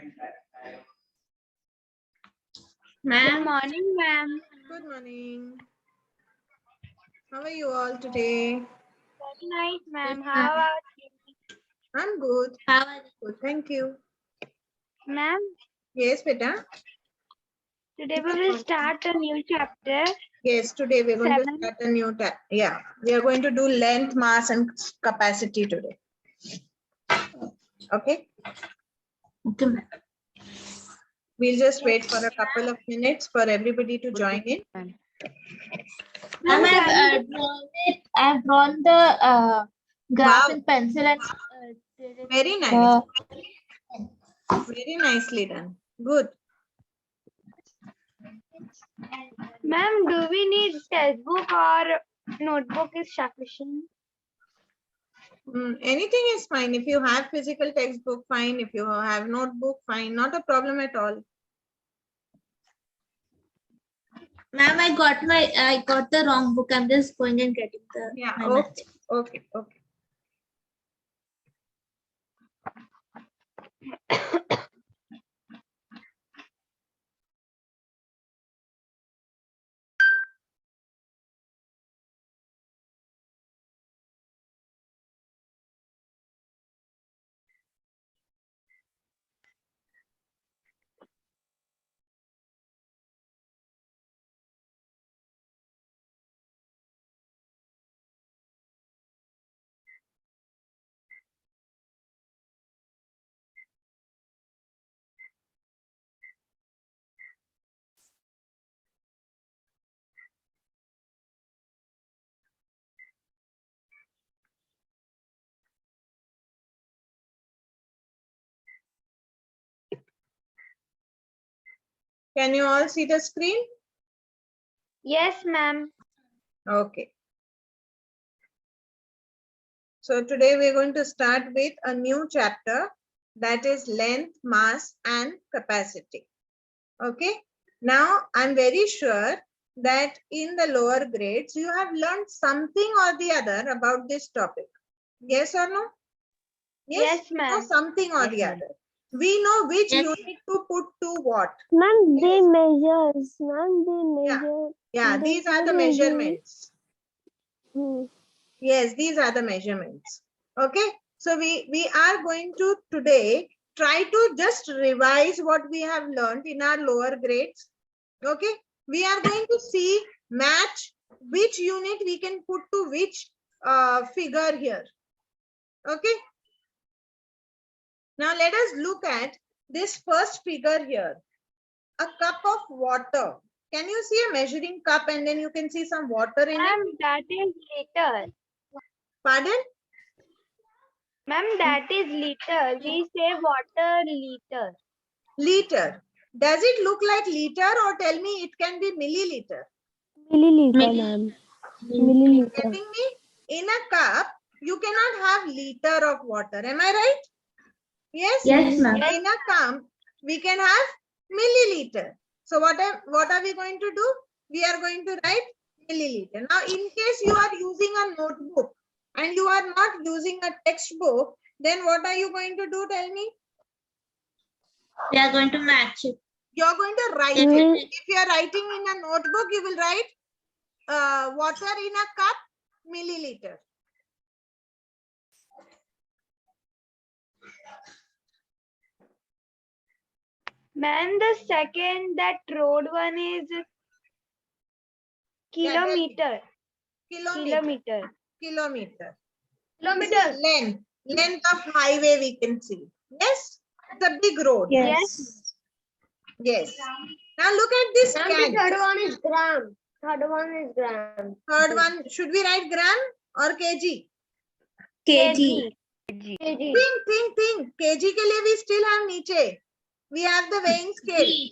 Good morning, ma'am. Good morning. How are you all today? Very nice, ma'am. How about you? I'm good. How are you? Good, thank you. Ma'am, Yes, beta. today we will start a new chapter. Yes, today we're going to 7. start a new tab. Yeah, we are going to do length, mass, and capacity today. Okay. Okay, ma'am. We'll just wait for a couple of minutes for everybody to join in. Ma'am, I've drawn the graph Wow. in pencil and Very nice. Very nicely done. Good. Ma'am, do we need textbook or notebook is sufficient? Anything is fine. If you have physical textbook, fine. If you have notebook, fine. Not a problem at all. Ma'am, I got the wrong book. I'm just going and getting the Yeah. my Okay. maths. Okay. Okay. Can you all see the screen? Yes, ma'am. Okay. So today we're going to start with a new chapter, that is length, mass, and capacity. Okay. Now I'm very sure that in the lower grades you have learned something or the other about this topic. Yes or no? Yes, you know ma'am. something or the other. We know which Yes. unit to put to what. Ma'am, Yes. they measures. Ma'am, they Yeah. measure. Yeah, They these are the measure. measurements. Hmm. Yes, these are the measurements. Okay. So we are going to today try to just revise what we have learned in our lower grades. Okay. We are going to see match which unit we can put to which figure here. Okay. Now let us look at this first figure here. A cup of water. Can you see a measuring cup and then you can see some water in it? Ma'am, that is liter. Pardon? Ma'am, that is liter. We say water liter. Liter. Does it look like liter or tell me it can be milliliter? Milliliter, ma'am. Milliliter. Getting me? In a cup, you cannot have liter of water. Am I right? Yes? Yes, ma'am. In a cup, we can have milliliter. So what are we going to do? We are going to write milliliter. Now, in case you are using a notebook and you are not using a textbook, then what are you going to do? Tell me. We are going to match it. You are going to write it. If you are writing in a notebook, you will write water in a cup, milliliter. Ma'am, the second, that road one is kilometer. Kilometer. Kilometer. This is length. Length of highway we can see. Yes? It's a big road. Yes. Yes. Now look at this can. Third one is gram. Third one, should we write gram or kg? kg. Think. kg के लिए we still have नीचे. We have the weighing scale.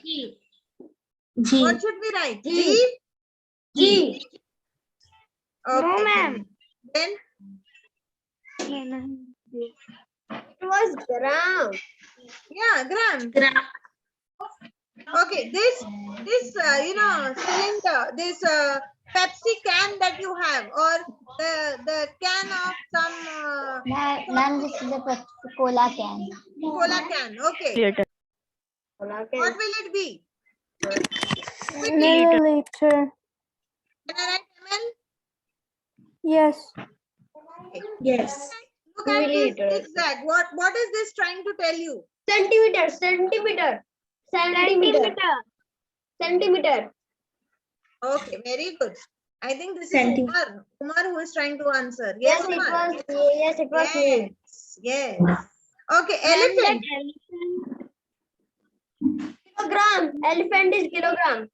G. What should we write? G. Okay. No, ma'am. Then It was gram. yeah, gram. Gram. Okay, this cylinder, this Pepsi can that you have, or the can of some Ma'am, this is the Coca-Cola can. cola can. Okay. What will it be? Milliliter. Can I write ml? Yes. Yes. Look at this Milliliter. zigzag. What is this trying to tell you? Centimeter. Centimeter. Centimeter. Centimeter. Okay, very good. I think this is Centi- Umar. Umar who is trying to answer. Yes, Yes, it Umar. was. Yes, it was me. Yes. Okay, Ma'am, that elephant. elephant. Kilogram. Elephant is kilogram.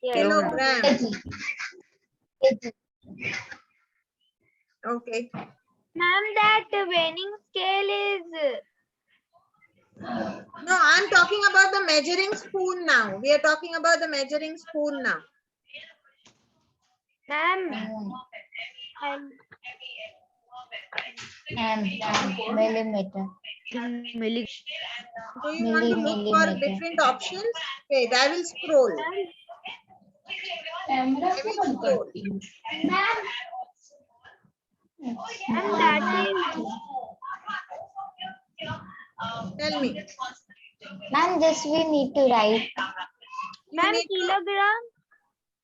Yes. Kilogram. Kg. Okay. Ma'am, that weighing scale is. No, I'm talking about the measuring spoon now. We are talking about the measuring spoon now. Ma'am, Millimeter. So you want to look for Millimeter. different options? Wait, I will scroll. I will scroll. ma'am, that is. Tell me. Ma'am, just we need to write. You Ma'am, need to, kilogram.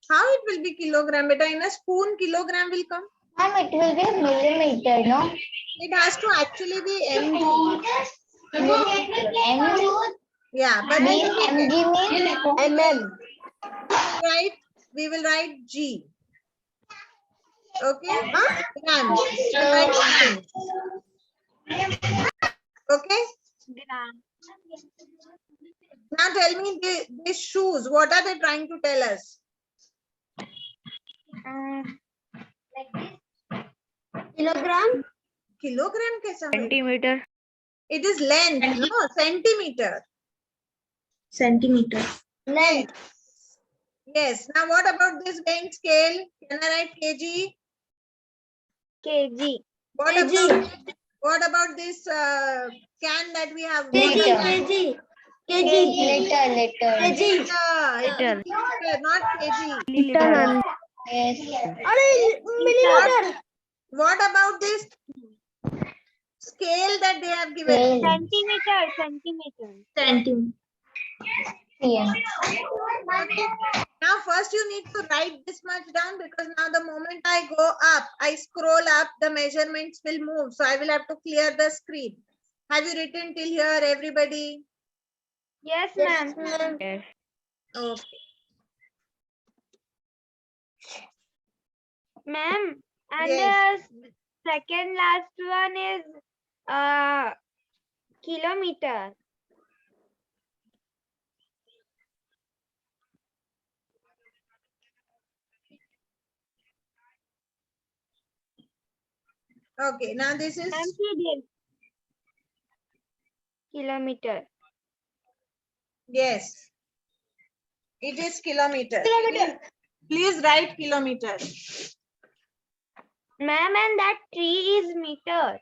how it will be kilogram? Beta, in a spoon, kilogram will come. Ma'am, it will be millimeter, no? It has to actually be mg. MG? Yeah, but MG means? Mm. we will write G. Okay? Grams. We'll write grams. Okay? Gram. Now tell me these shoes, what are they trying to tell us? Kilogram. Kilogram kaisa hoga? Centimeter. It is length, no? Centimeter. Centimeter. Length. Yes. Now what about this weighing scale? Can I write kg? Kg. What about this can that we have? Kg. Liter. Kg. Liter, not kg. Liter. Yes. Milliliter. What about this scale that they have given? Scale. Centimeter. Centimeter. CM. Okay. Now first you need to write this much down, because now the moment I go up, I scroll up, the measurements will move. So I will have to clear the screen. Have you written till here, everybody? Yes, Yes, ma'am. ma'am. Yes. Okay. Ma'am, and Yes. the second last one is kilometer. Okay. Now this is Ma'am, see this. Kilometer. yes. It is kilometer. Kilometer. Please write kilometer. Ma'am, and that tree is meter.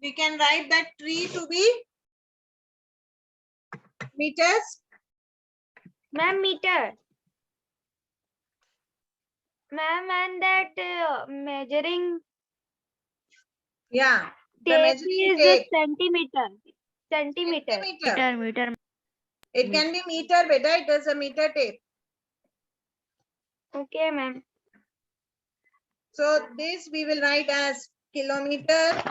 We can write that tree to be meters. Ma'am, meter. Ma'am, and that measuring Yeah. The tape measuring is tape. centimeter. Centimeter. Meter. It can be meter, beta. It is a meter tape. Okay, ma'am. So this we will write as kilometer.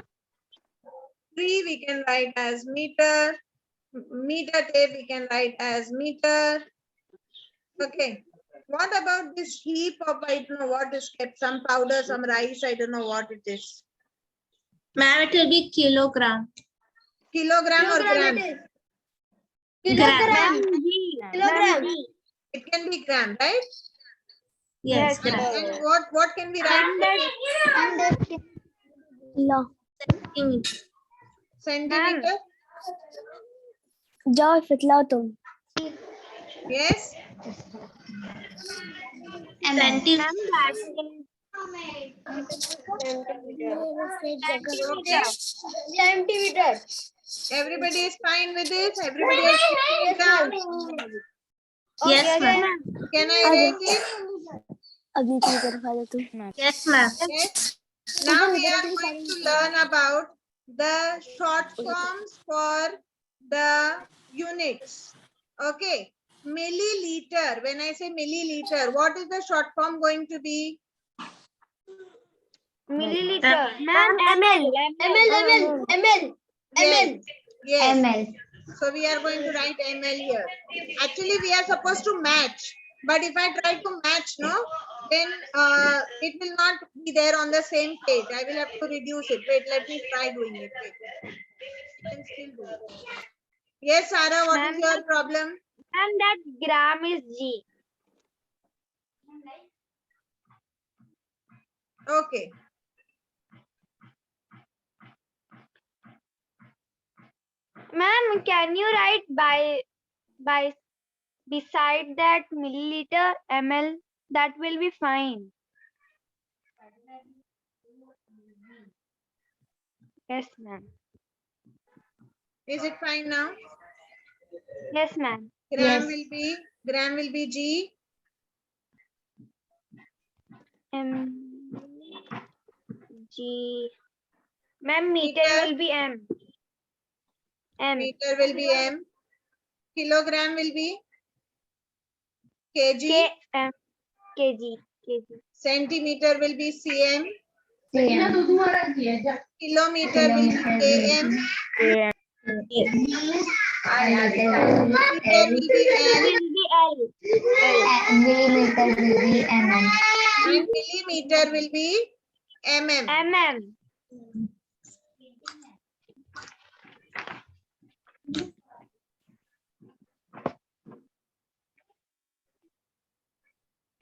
Tree we can write as meter. Meter tape we can write as meter. Okay. What about this heap of, I don't know what is kept, some powder, some rice, I don't know what it is. Ma'am, it will be kilogram. Kilogram or gram? Kilogram. Ma'am, G. Kilogram. Ma'am, G. It can be gram, right? Yes. Yes, gram. And what can we write? And that Centimeter. Centimeter? جاوب فتلاته. Yes. Centimeter. ma'am, that is Okay. Centimeter. Everybody is fine with this? Everybody has written it down? Yes, Yes, ma'am. ma'am. Can I write it? अब नीचे की तरफ आ जा तू Yes, ma'am. Yes. Now we are going to learn about the short forms for the units. Okay. Milliliter. When I say milliliter, what is the short form going to be? Milliliter. Ma'am, ml. ml Yes. Yes. ml So we are going to write ml here. Actually, we are supposed to match. But if I try to match, no, then it will not be there on the same page. I will have to reduce it. Wait, let me try doing it. Wait. You can still do it. Yes, Sarah, what is Ma'am, your problem? Ma'am, that gram is G. Okay. Ma'am, can you write by beside that milliliter ml? That will be fine. Yes, ma'am. Is it fine now? Yes, ma'am. Gram will be G. M G. Ma'am, meter Meter. will be M. M. Meter will be M. Kilogram will be kg. K M kg. Centimeter will be cm. Kilometer will be km. Meter will be L m. will be L. millimeter will be mm And millimeter will be mm. MM.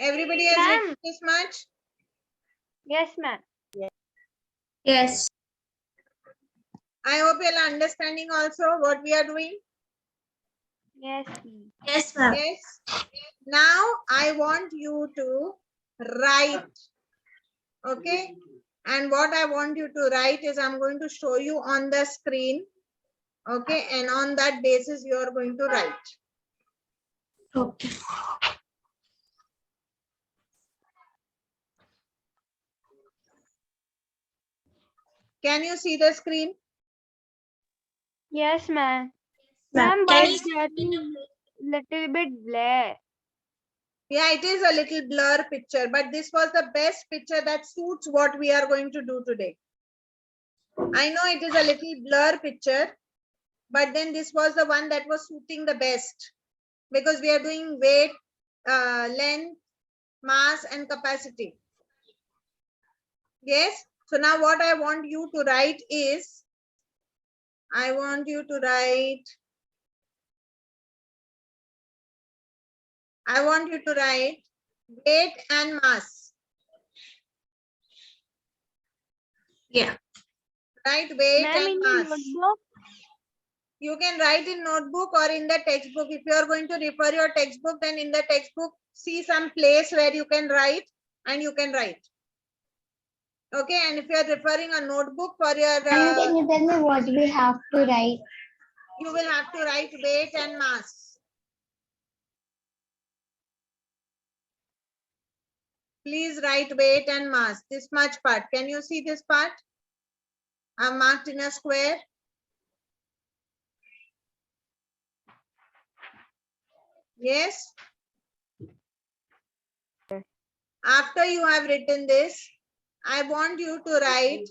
Everybody has Ma'am. written this much? Yes, ma'am. Yes. I hope you are understanding also what we are doing. Yes, ma'am. Yes, ma'am. Yes. Now I want you to write. Okay. And what I want you to write is I'm going to show you on the screen. Okay. And on that basis, you are going to write. Okay. Can you see the screen? Yes, ma'am. Ma'am, Ma'am, can but you that is little bit blur. Yeah, it is a little blur picture, but this was the best picture that suits what we are going to do today. I know it is a little blur picture, but then this was the one that was suiting the best because we are doing weight, length, mass, and capacity. Yes. So now what I want you to write is, I want you to write weight and mass. Yeah. Write weight Ma'am, and in the mass. notebook. You can write in notebook or in the textbook. If you are going to refer your textbook, then in the textbook, see some place where you can write and you can write. Okay, and if you are referring a notebook for your, can you tell me what we have to write? you will have to write weight and mass. Please write weight and mass. This much part. Can you see this part? I'm marked in a square. Yes. After you have written this, I want you to write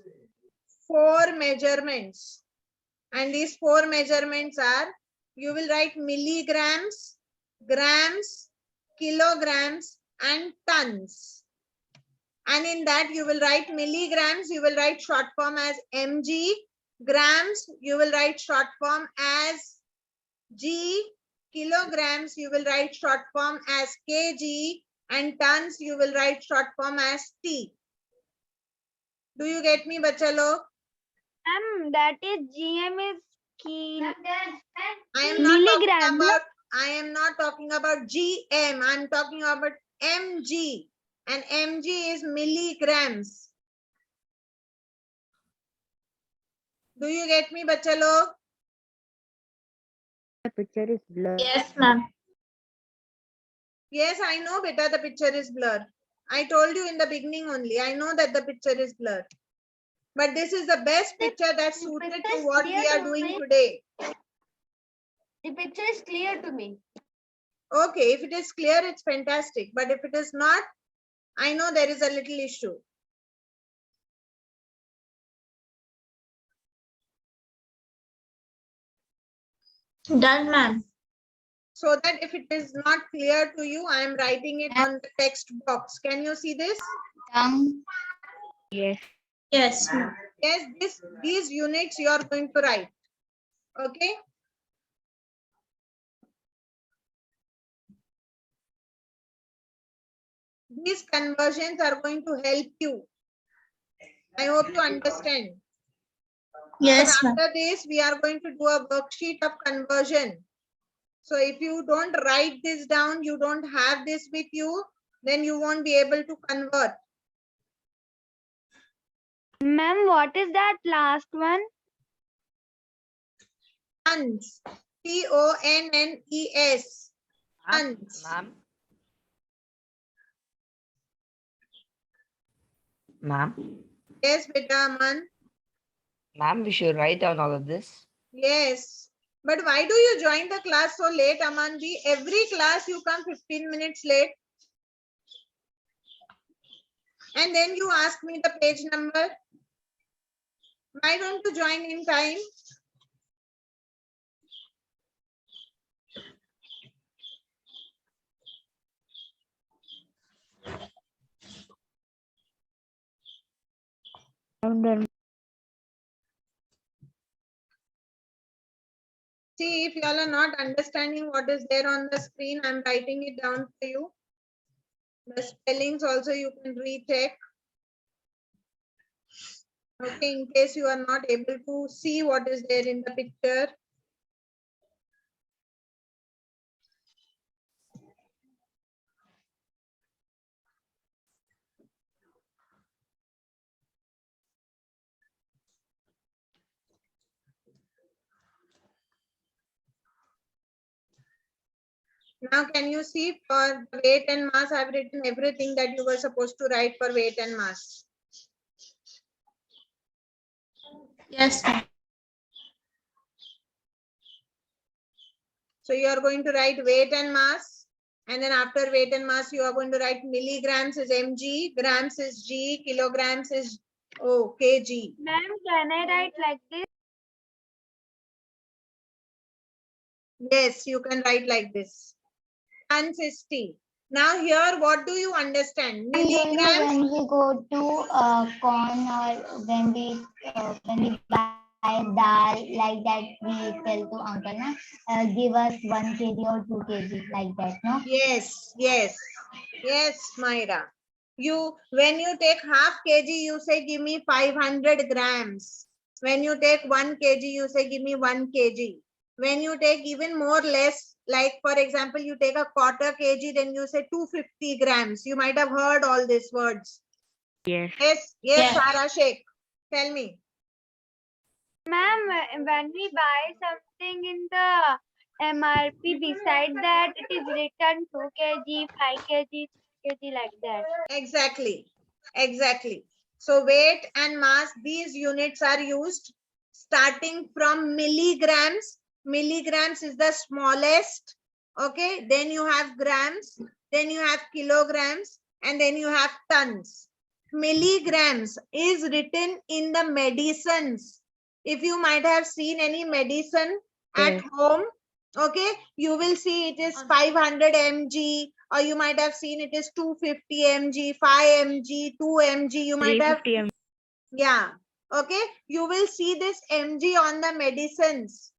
4 measurements. And these 4 measurements are, you will write milligrams, grams, kilograms, and tons. And in that you will write milligrams, you will write short form as mg, grams, you will write short form as g, kilograms, you will write short form as kg, and tons, you will write short form as t. Do you get me, bacha log? Ma'am, that is GM is kilo. I am not talking Milligram, no? about, I am not talking about GM. I am talking about mg. And mg is milligrams. Do you get me, bacha log? Yes, ma'am. Yes, I know, beta, the picture is blurred. I told you in the beginning only. I know that the picture is blurred. But this is the best picture that's suited picture to is what clear we are to doing me. today. The picture is clear to me. Okay, if it is clear, it's fantastic. But if it is not, I know there is a little issue. Done, ma'am. So that if it is not clear to you, I am writing it on the text box. Can you see this? Yes. Yes, ma'am. Yes, these units you are going to write. Okay. These conversions are going to help you. I hope you understand. Yes, But ma'am. after this, we are going to do a worksheet of conversion. So if you don't write this down, you don't have this with you, then you won't be able to convert. Ma'am, what is that last one? Tons. T-O-N-N-E-S. Tons. Ma'am, Yes, beta, man. ma'am, we should write down all of this. Yes. But why do you join the class so late, Amanji? Every class you come 15 minutes late. And then you ask me the page number. Why don't you join in time? See, if you all are not understanding what is there on the screen, I'm writing it down for you. The spellings also you can recheck. Okay, in case you are not able to see what is there in the picture. Now, can you see for the weight and mass, I've written everything that you were supposed to write for weight and mass. Yes, ma'am. So you are going to write weight and mass. And then after weight and mass, you are going to write milligrams is mg, grams is g, kilograms is kg. Ma'am, can I write like this? Yes, you can write like this. Tons is T. Now here, what do you understand? And you know, Milligrams. when we go to corn or when we buy dal like that, we tell to uncle, na, give us 1 kg or 2 kg like that, no? Yes, yes, yes, Myra. When you take half kg, you say give me 500 grams. When you take 1 kg, you say give me 1 kg. When you take even more less, like for example, you take a quarter kg, then you say 250 grams. You might have heard all these words. Yes. Yes, Yes. Sarah Sheikh. Tell me. Ma'am, when we buy something in the MRP, beside that it is written 2 kg, 5 kg, 3 kg like that. Exactly. Exactly. So weight and mass, these units are used starting from milligrams. Milligrams is the smallest. Okay. Then you have grams, then you have kilograms, and then you have tons. Milligrams is written in the medicines. If you might have seen any medicine at home, okay, you will see it is 500 mg, or you might have seen it is 250 mg, 5 mg, 2 mg. You might have, yeah, okay. You will see this mg on the medicines.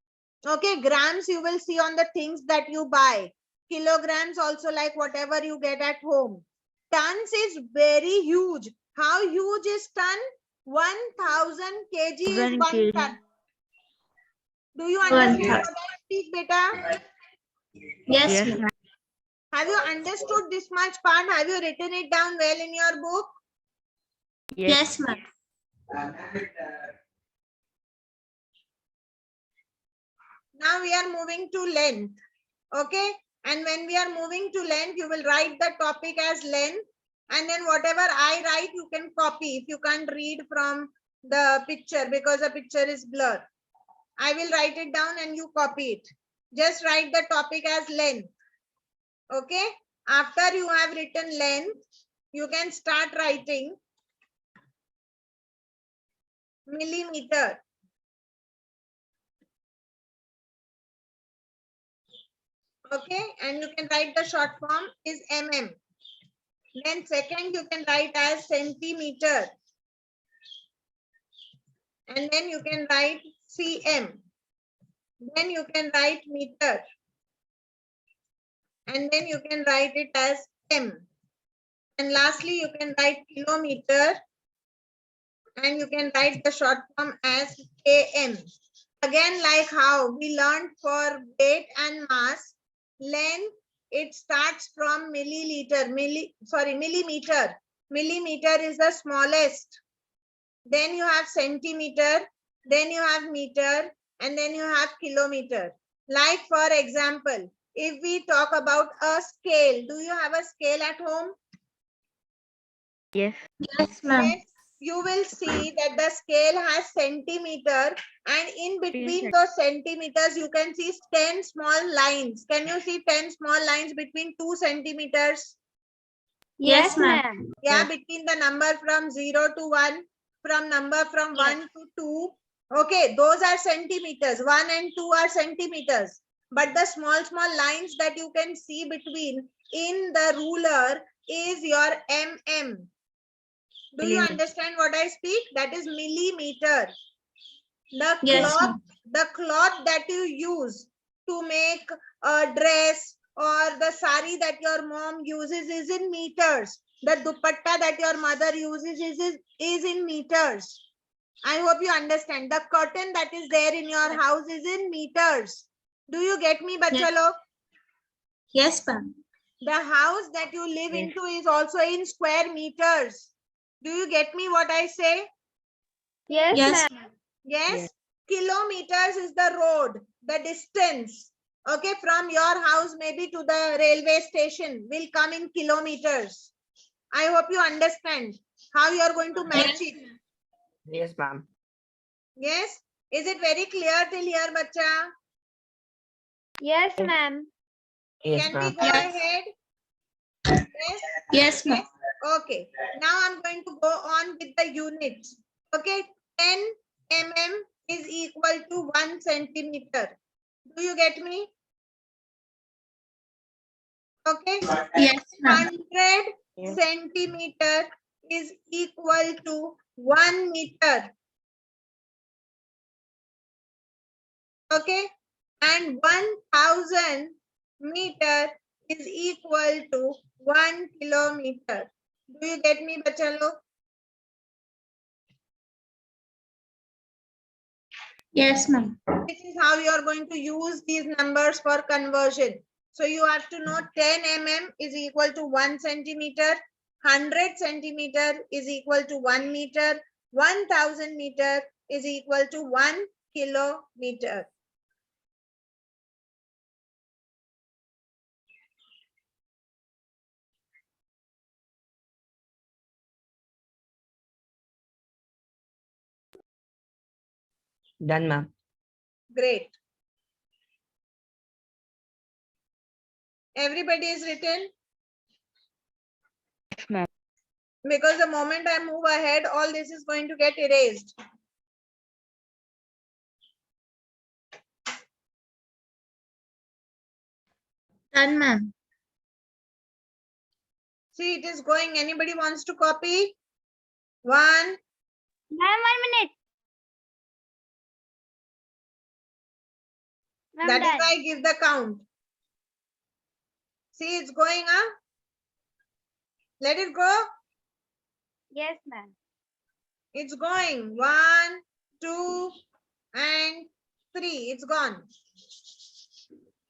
Okay, grams you will see on the things that you buy. Kilograms also, like whatever you get at home. Tons is very huge. How huge is ton? 1000 kg is 1 ton. Do you understand what I speak, beta? Yes, ma'am. Have you understood this much part? Have you written it down well in your book? Yes, ma'am. Now we are moving to length. Okay. And when we are moving to length, you will write the topic as length. And then whatever I write, you can copy if you can't read from the picture because the picture is blurred. I will write it down and you copy it. Just write the topic as length. Okay. After you have written length, you can start writing millimeter. Okay. And you can write the short form is mm. Then second, you can write as centimeter. And then you can write cm. Then you can write meter. And then you can write it as m. And lastly, you can write kilometer. And you can write the short form as km. Again, like how we learned for weight and mass, length, it starts from millimeter. Millimeter is the smallest. Then you have centimeter, then you have meter, and then you have kilometer. Like for example, if we talk about a scale, do you have a scale at home? Yes. Yes, ma'am. Yes. You will see that the scale has centimeter, and in between those centimeters, you can see 10 small lines. Can you see 10 small lines between 2 centimeters? Yes, ma'am. Yeah, between the number from 0 to 1, from number from 1 to 2. Okay, those are centimeters. 1 and 2 are centimeters. But the small lines that you can see between in the ruler is your mm. Do you understand what I speak? That is millimeter. The Yes, cloth, ma'am. the cloth that you use to make a dress or the sari that your mom uses is in meters. The dupatta that your mother uses is in meters. I hope you understand. The curtain that is there in your house is in meters. Do you get me, bacha log? Yes, ma'am. The house that you live into is also in square meters. Do you get me what I say? Yes, Yes. ma'am. Yes. Kilometers is the road, the distance. Okay, from your house maybe to the railway station will come in kilometers. I hope you understand how you are going to match it. Yes, ma'am. Yes. Is it very clear till here, bacha? Yes, ma'am. Yes, Can we ma'am. go ahead? Yes. Yes, ma'am. Okay. Now I'm going to go on with the units. Okay. 10 mm is equal to 1 centimeter. Do you get me? Okay. Yes, ma'am. 100 Yes. centimeter is equal to 1 meter. Okay. And 1000 meter is equal to 1 kilometer. Do you get me, bacha log? Yes, ma'am. This is how you are going to use these numbers for conversion. So you have to know 10 mm is equal to 1 centimeter, 100 centimeter is equal to 1 meter, 1000 meter is equal to 1 kilometer. Done, ma'am. Great. Everybody is written? Yes, ma'am. Because the moment I move ahead, all this is going to get erased. Done, ma'am. See, it is going. Anybody wants to copy? 1, Ma'am, 1 minute. Ma'am, that is done. why I give the count. See, it's going up. Let it go. Yes, ma'am. It's going. 1, 2, and 3. It's gone.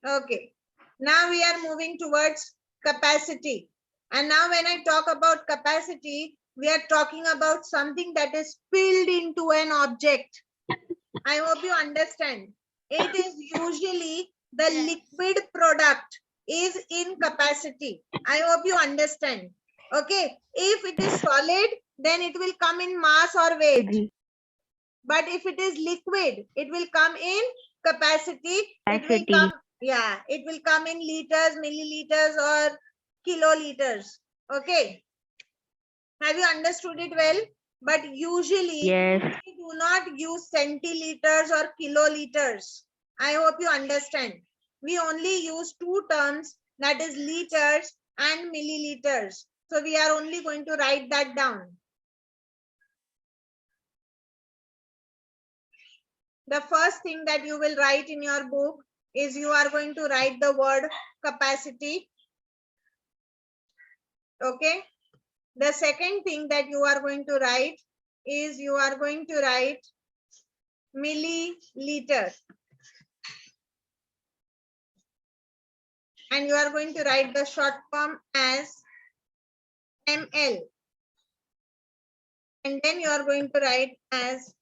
Okay. Now we are moving towards capacity. And now when I talk about capacity, we are talking about something that is filled into an object. I hope you understand. It is usually the liquid product is in capacity. I hope you understand. Okay. If it is solid, then it will come in mass or weight. But if it is liquid, it will come in capacity. It will come, yeah, it will come in liters, milliliters, or kiloliters. Okay. Have you understood it well? But usually we do not use centiliters or kiloliters. I hope you understand. We only use two terms, that is liters and milliliters. So we are only going to write that down. The first thing that you will write in your book is you are going to write the word capacity. Okay. The second thing that you are going to write is you are going to write milliliter. And you are going to write the short form as ml. And then you are going to write as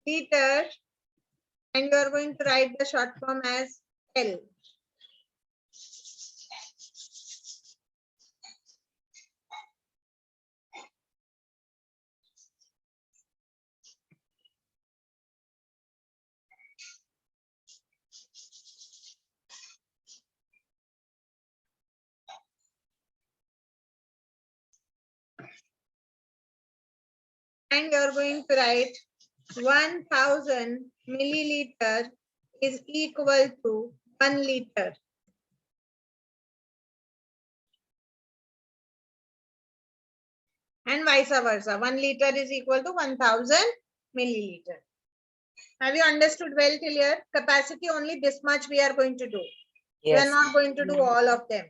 liter. And you are going to write the short form as L. And you are going to write 1000 milliliter is equal to 1 liter. And vice versa. 1 liter is equal to 1000 milliliter. Have you understood well till here? Capacity only this much we are going to do. We are Yes. not going to do all of them.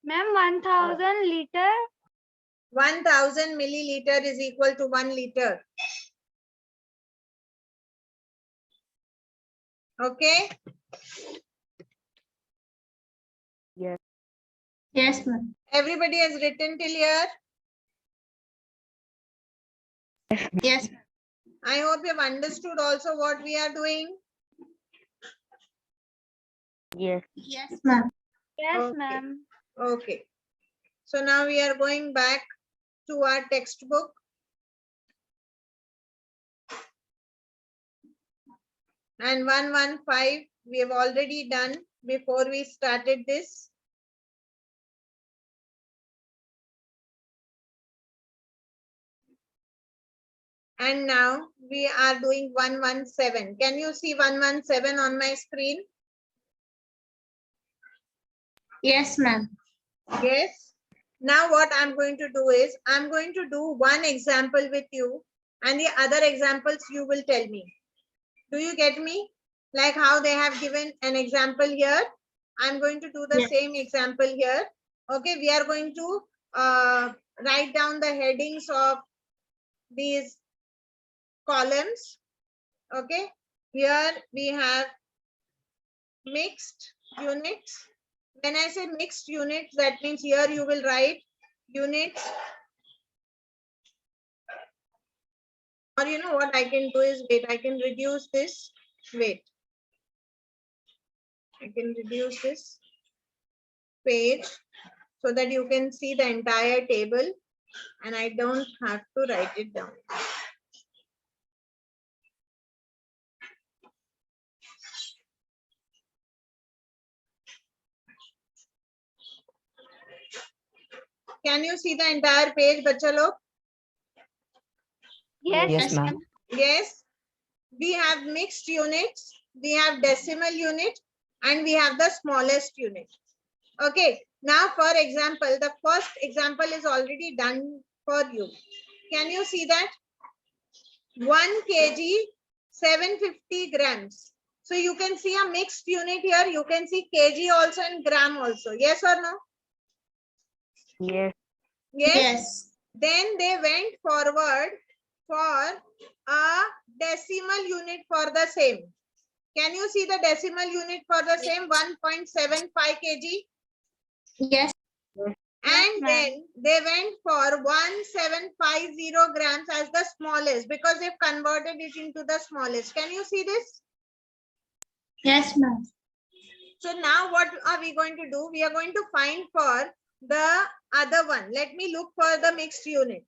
Ma'am, 1000 liter. 1000 milliliter is equal to 1 liter. Okay. Yes, ma'am. Everybody has written till here. Yes, ma'am. I hope you have understood also what we are doing. Yes. Yes, ma'am. Yes, Okay. ma'am. Okay. So now we are going back to our textbook. And 115 we have already done before we started this. And now we are doing 117. Can you see 117 on my screen? Yes, ma'am. Yes. Now what I'm going to do is I'm going to do one example with you and the other examples you will tell me. Do you get me? Like how they have given an example here. I'm going to do the Yes. same example here. Okay, we are going to write down the headings of these columns. Okay, here we have mixed units. When I say mixed units, that means here you will write units. Or you know what I can do is, wait, I can reduce this. Wait. I can reduce this page so that you can see the entire table and I don't have to write it down. Can you see the entire page, bacha log? Yes, Yes, ma'am. Yes. We have mixed units, we have decimal unit, and we have the smallest unit. Okay. Now, for example, the first example is already done for you. Can you see that? 1 kg, 750 grams. So you can see a mixed unit here. You can see kg also and gram also. Yes or no? Yes. Yes. Yes. Then they went forward for a decimal unit for the same. Can you see the decimal unit for the same 1.75 kg? Yes. And ma'am. then they went for 1750 grams as the smallest because they've converted it into the smallest. Can you see this? Yes, ma'am. So now what are we going to do? We are going to find for the other one. Let me look for the mixed unit.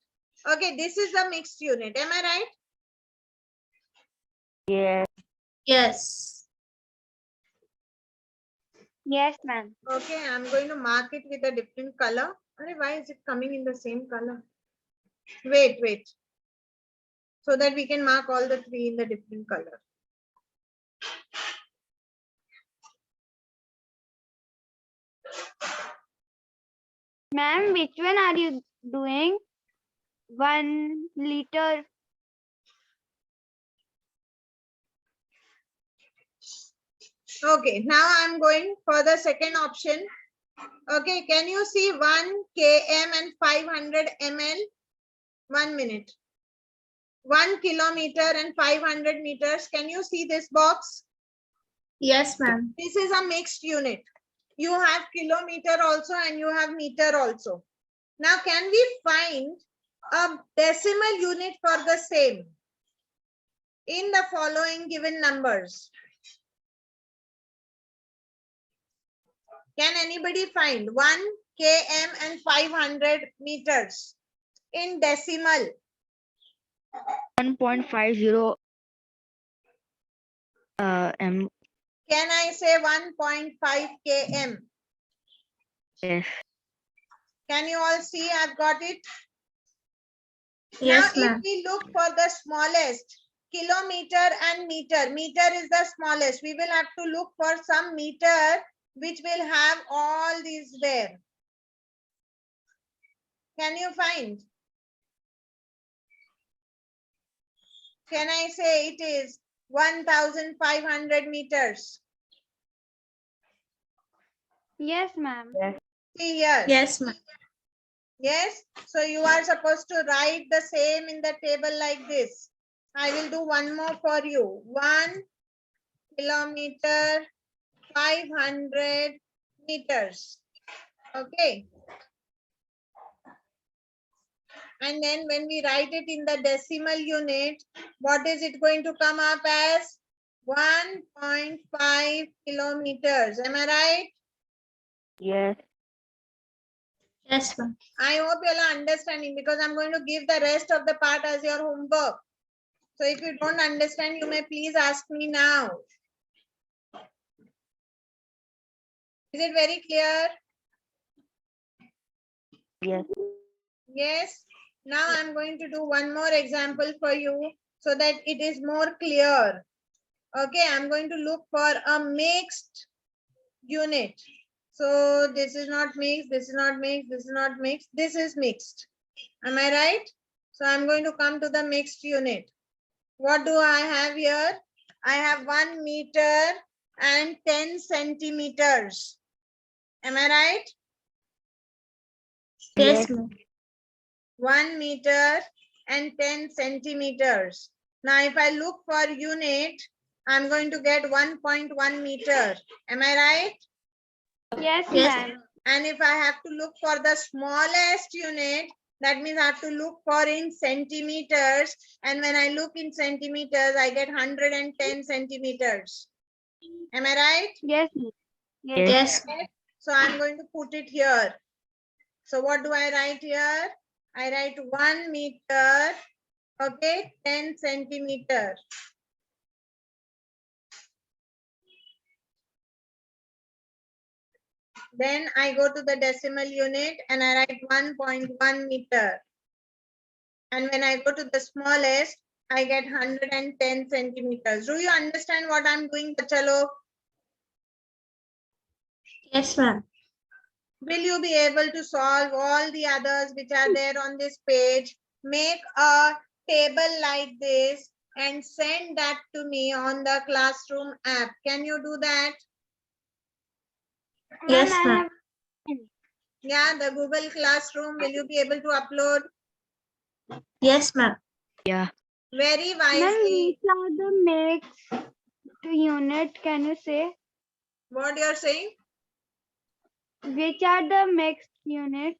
Okay, this is the mixed unit. Am I right? Yes. Yes. Yes, ma'am. Okay, I'm going to mark it with a different color. Arey, why is it coming in the same color? Wait. So that we can mark all the three in the different color. Ma'am, which one are you doing? 1 liter. Okay, now I'm going for the second option. Okay, can you see 1 km and 500 ml? 1 minute. 1 kilometer and 500 meters. Can you see this box? Yes, ma'am. This is a mixed unit. You have kilometer also and you have meter also. Now, can we find a decimal unit for the same in the following given numbers? Can anybody find 1 km and 500 meters in decimal? 1.50 m. Can I say 1.5 km? Yes. Can you all see? I've got it. Yes, Now, if ma'am. we look for the smallest, kilometer and meter, meter is the smallest. We will have to look for some meter which will have all these there. Can you find? Can I say it is 1,500 meters? Yes, ma'am. Yes. See here. Yes, ma'am. Yes. So you are supposed to write the same in the table like this. I will do one more for you. 1 kilometer, 500 meters. Okay. And then when we write it in the decimal unit, what is it going to come up as? 1.5 kilometers. Am I right? Yes. Yes, ma'am. I hope you are understanding because I'm going to give the rest of the part as your homework. So if you don't understand, you may please ask me now. Is it very clear? Yes. Yes. Now I'm going to do one more example for you so that it is more clear. Okay, I'm going to look for a mixed unit. So this is not mixed, this is not mixed, this is not mixed, this is mixed. Am I right? So I'm going to come to the mixed unit. What do I have here? I have 1 meter and 10 centimeters. Am I right? Yes, ma'am. 1 meter and 10 centimeters. Now, if I look for unit, I'm going to get 1.1 meter. Am I right? Yes, Yes. ma'am. And if I have to look for the smallest unit, that means I have to look for in centimeters. And when I look in centimeters, I get 110 centimeters. Am I right? Yes, ma'am. Yes. Yes. So I'm going to put it here. So what do I write here? I write 1 meter, okay, 10 centimeter. Then I go to the decimal unit and I write 1.1 meter. And when I go to the smallest, I get 110 centimeters. Do you understand what I'm doing, Chalo? Yes, ma'am. Will you be able to solve all the others which are there on this page? Make a table like this and send that to me on the classroom app. Can you do that? Yes, Ma'am, I ma'am. have. Yeah, the Google Classroom, will you be able to upload? Yes, ma'am. Yeah. Very Ma'am, wisely. which are the mixed unit? Can you say? What you're saying? Which are the mixed unit?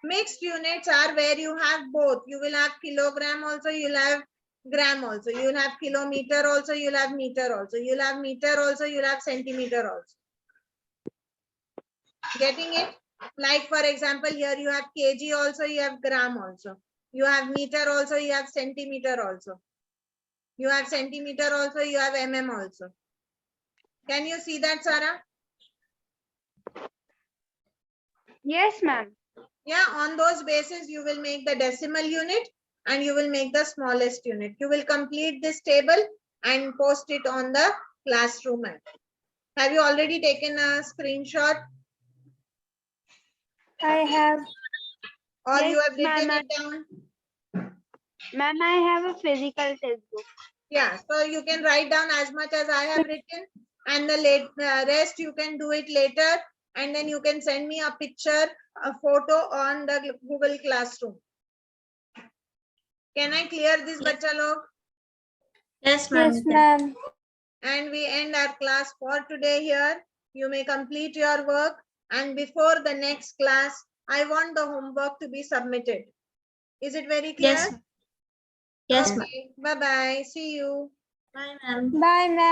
Mixed units are where you have both. You will have kilogram also, you'll have gram also. You'll have kilometer also. You'll have meter also. You'll have meter also. You'll have centimeter also. Getting it? Like for example, here you have kg also. You have gram also. You have meter also. You have centimeter also. You have centimeter also. You have mm also. Can you see that, Sarah? Yes, ma'am. Yeah, on those basis, you will make the decimal unit and you will make the smallest unit. You will complete this table and post it on the classroom app. Have you already taken a screenshot I have. or Yes, you have written ma'am. it down? Ma'am, I have a physical textbook. Yeah, so you can write down as much as I have written and the rest you can do it later and then you can send me a picture, a photo on the Google Classroom. Can I clear this, bacha log? Yes, ma'am. Yes, ma'am. And we end our class for today here. You may complete your work and before the next class, I want the homework to be submitted. Is it very clear? Yes, ma'am. Yes, ma'am. Okay. Bye-bye. See you. Bye, ma'am. Bye, ma'am.